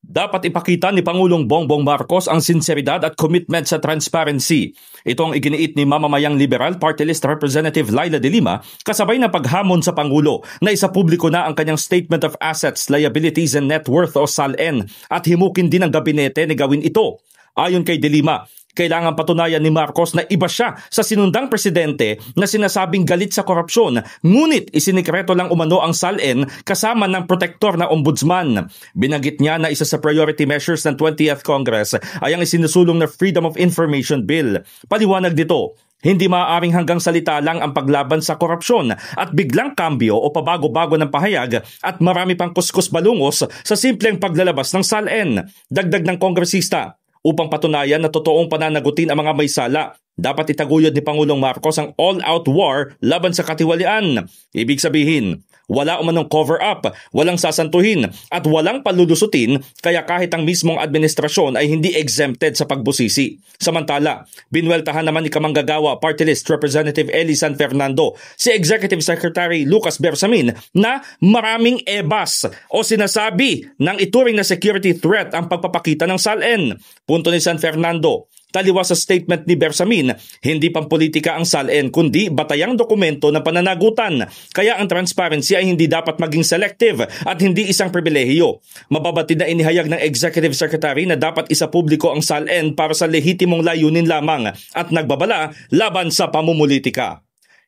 Dapat ipakita ni Pangulong Bongbong Marcos ang sinseridad at commitment sa transparency. Ito ang iginiit ni Mamamayang Liberal Party List Representative Laila de Lima kasabay ng paghamon sa Pangulo na isapubliko na ang kanyang Statement of Assets, Liabilities and Net Worth o SALN at himukin din ang gabinete na gawin ito. Ayon kay de Lima, kailangan patunayan ni Marcos na iba siya sa sinundang presidente na sinasabing galit sa korupsyon, ngunit isinikreto lang umano ang SALN kasama ng protektor na ombudsman. Binanggit niya na isa sa priority measures ng 20th Congress ay ang isinusulong na Freedom of Information Bill. Paliwanag dito, hindi maaaring hanggang salita lang ang paglaban sa korupsyon at biglang kambyo o pabago-bago ng pahayag at marami pang kuskus balungos sa simpleng paglalabas ng SALN. Dagdag ng kongresista, upang patunayan na totoong pananagutin ang mga may sala, dapat itaguyod ni Pangulong Marcos ang all-out war laban sa katiwalian. Ibig sabihin, wala umanong cover-up, walang sasantuhin at walang palulusutin kaya kahit ang mismong administrasyon ay hindi exempted sa pagbusisi. Samantala, binweltahan naman ni Kamanggagawa Party List Representative Eli San Fernando si Executive Secretary Lucas Bersamin na maraming ebas o sinasabi ng ituring na security threat ang pagpapakita ng SALN. Punto ni San Fernando, taliwas sa statement ni Bersamin, hindi pampolitika ang SALN kundi batayang dokumento na pananagutan. Kaya ang transparency ay hindi dapat maging selective at hindi isang pribilehiyo. Mababatid na inihayag ng Executive Secretary na dapat isapubliko ang SALN para sa lehitimong layunin lamang at nagbabala laban sa pamumulitika.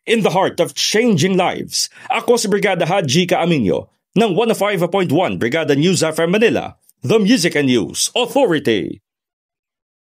In the heart of changing lives, ako si Brigada Haji Caaminio ng 105.1 Brigada News FM Manila, the Music and News Authority.